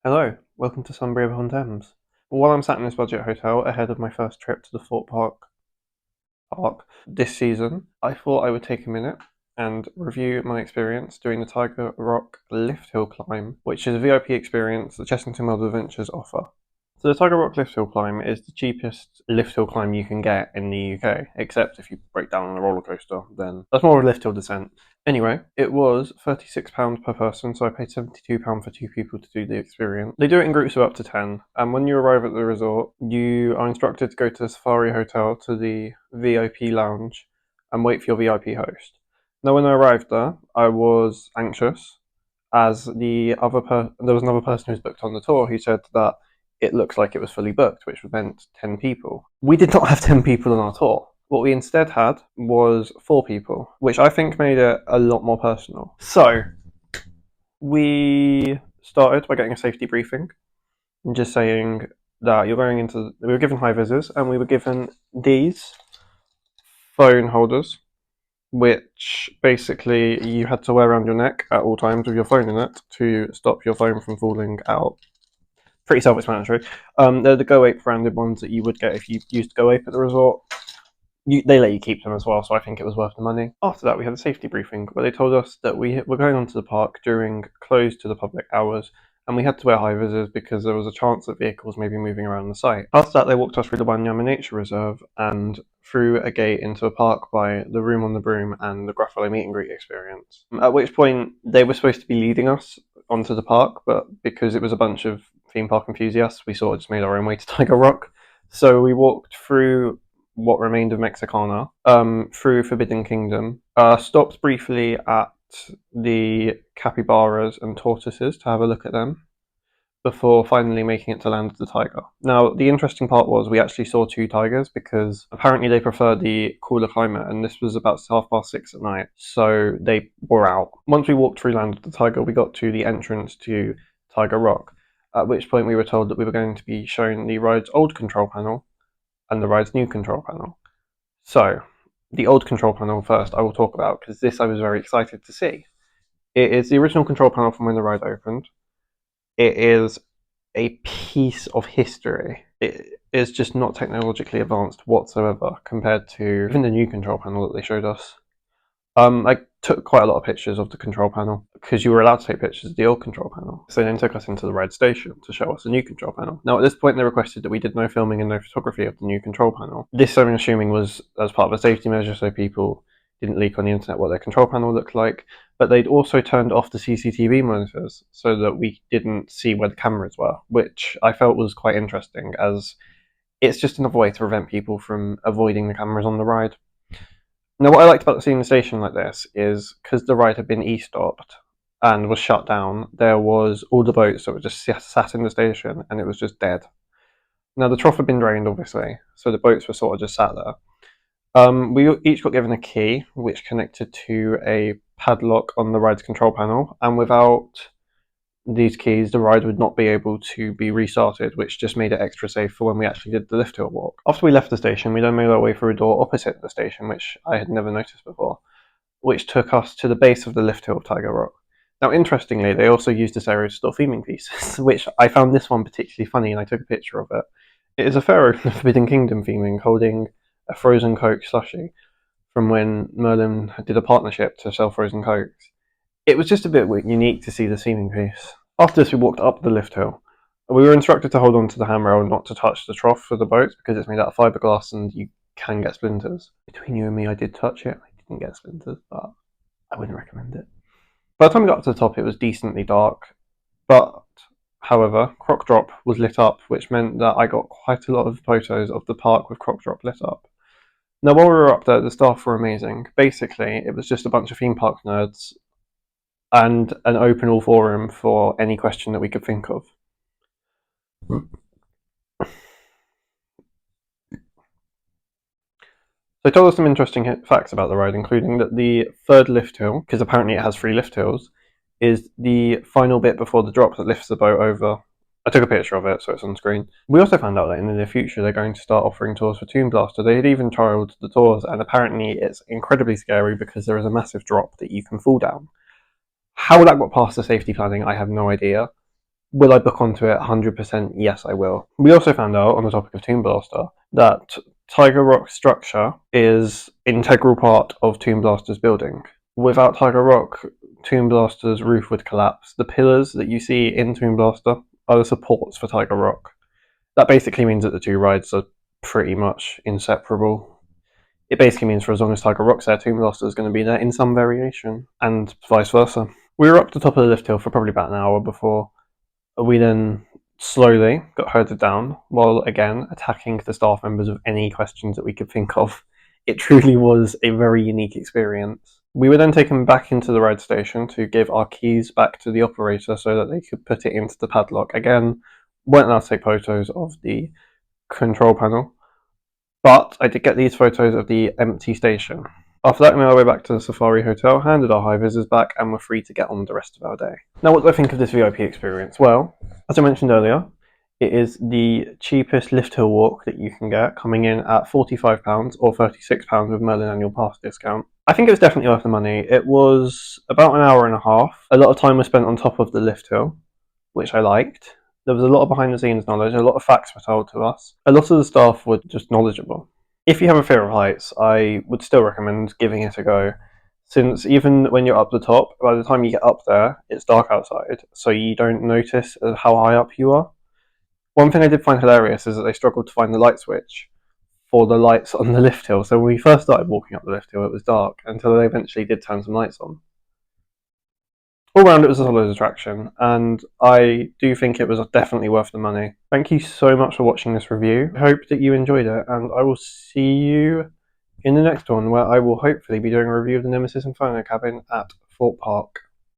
Hello, welcome to Sunbury-upon-Thames. While I'm sat in this budget hotel ahead of my first trip to the Park this season, I thought I would take a minute and review my experience doing the Tiger Rock Lift Hill Climb, which is a VIP experience that Chessington World of Adventures offer. So the Tiger Rock Lift Hill Climb is the cheapest lift hill climb you can get in the UK, except if you break down on a roller coaster, then that's more of a lift hill descent. Anyway, it was £36 per person, so I paid £72 for two people to do the experience. They do it in groups of up to 10, and when you arrive at the resort, you are instructed to go to the Safari Hotel to the VIP lounge and wait for your VIP host. Now, when I arrived there, I was anxious, as there was another person who was booked on the tour who said that it looks like it was fully booked, which meant 10 people. We did not have 10 people on our tour. What we instead had was 4 people, which I think made it a lot more personal. So, we started by getting a safety briefing and just saying that we were given high visors and we were given these phone holders, which basically you had to wear around your neck at all times with your phone in it to stop your phone from falling out. Pretty self-explanatory. They're the Go Ape branded ones that you would get if you used Go Ape at the resort. They let you keep them as well, so I think it was worth the money. After that, we had a safety briefing where they told us that we were going onto the park during closed to the public hours, and we had to wear high visors because there was a chance that vehicles may be moving around the site. After that, they walked us through the Wanyama Nature Reserve and through a gate into a park by the Room on the Broom and the Gruffalo meet and greet experience. At which point, they were supposed to be leading us onto the park, but because it was a bunch of theme park enthusiasts, we sort of just made our own way to Tiger Rock. So we walked through what remained of Mexicana, through Forbidden Kingdom, stopped briefly at the capybaras and tortoises to have a look at them, before finally making it to Land of the Tiger. Now, the interesting part was we actually saw 2 tigers because apparently they prefer the cooler climate, and this was about 6:30 at night, so they were out. Once we walked through Land of the Tiger, we got to the entrance to Tiger Rock, at which point we were told that we were going to be shown the ride's old control panel and the ride's new control panel. So, the old control panel first I will talk about, because this I was very excited to see. It is the original control panel from when the ride opened. It is a piece of history. It is just not technologically advanced whatsoever compared to even the new control panel that they showed us. I took quite a lot of pictures of the control panel because you were allowed to take pictures of the old control panel. So they then took us into the ride station to show us the new control panel. Now, at this point, they requested that we did no filming and no photography of the new control panel. This, I'm assuming, was as part of a safety measure so people didn't leak on the internet what their control panel looked like. But they'd also turned off the CCTV monitors so that we didn't see where the cameras were, which I felt was quite interesting, as it's just another way to prevent people from avoiding the cameras on the ride. Now, what I liked about seeing the station like this is because the ride had been e-stopped and was shut down, there was all the boats that were just sat in the station and it was just dead. Now, the trough had been drained, obviously, so the boats were sort of just sat there. We each got given a key, which connected to a padlock on the ride's control panel, and without these keys, the ride would not be able to be restarted, which just made it extra safe for when we actually did the lift hill walk. After we left the station, we then made our way through a door opposite the station, which I had never noticed before, which took us to the base of the lift hill of Tiger Rock. Now, interestingly, they also used this area to store theming pieces, which I found this one particularly funny, and I took a picture of it. It is a Pharaoh from the Forbidden Kingdom theming holding a frozen Coke slushie from when Merlin did a partnership to sell frozen Cokes. It was just a bit unique to see the theming piece. After this, we walked up the lift hill. We were instructed to hold on to the handrail and not to touch the trough for the boats because it's made out of fiberglass and you can get splinters. Between you and me, I did touch it. I didn't get splinters, but I wouldn't recommend it. By the time we got to the top, it was decently dark, but however, Croc Drop was lit up, which meant that I got quite a lot of photos of the park with Croc Drop lit up. Now, while we were up there, the staff were amazing. Basically, it was just a bunch of theme park nerds and an open all forum for any question that we could think of. They told us some interesting facts about the ride, including that the third lift hill, because apparently it has 3 lift hills, is the final bit before the drop that lifts the boat over. I took a picture of it, so it's on screen. We also found out that in the near future they're going to start offering tours for Toon Blaster. They had even trialled the tours, and apparently it's incredibly scary because there is a massive drop that you can fall down. How that got past the safety planning, I have no idea. Will I book onto it 100%? Yes, I will. We also found out, on the topic of Tomb Blaster, that Tiger Rock's structure is an integral part of Tomb Blaster's building. Without Tiger Rock, Tomb Blaster's roof would collapse. The pillars that you see in Tomb Blaster are the supports for Tiger Rock. That basically means that the two rides are pretty much inseparable. It basically means for as long as Tiger Rock's there, Tomb Blaster is going to be there in some variation, and vice versa. We were up the top of the lift hill for probably about an hour before we then slowly got herded down, while again attacking the staff members with any questions that we could think of. It truly was a very unique experience. We were then taken back into the ride station to give our keys back to the operator so that they could put it into the padlock. Again, weren't allowed to take photos of the control panel, but I did get these photos of the empty station. After that, we made our way back to the Safari Hotel, handed our high visors back, and were free to get on with the rest of our day. Now, what do I think of this VIP experience? Well, as I mentioned earlier, it is the cheapest lift hill walk that you can get, coming in at £45 or £36 with Merlin annual pass discount. I think it was definitely worth the money. It was about an hour and a half. A lot of time was spent on top of the lift hill, which I liked. There was a lot of behind the scenes knowledge, a lot of facts were told to us. A lot of the staff were just knowledgeable. If you have a fear of heights, I would still recommend giving it a go, since even when you're up the top, by the time you get up there, it's dark outside, so you don't notice how high up you are. One thing I did find hilarious is that they struggled to find the light switch for the lights on the lift hill. So when we first started walking up the lift hill, it was dark until they eventually did turn some lights on. All round, it was a solid attraction, and I do think it was definitely worth the money. Thank you so much for watching this review. I hope that you enjoyed it, and I will see you in the next one, where I will hopefully be doing a review of the Nemesis Inferno cabin at Fort Park.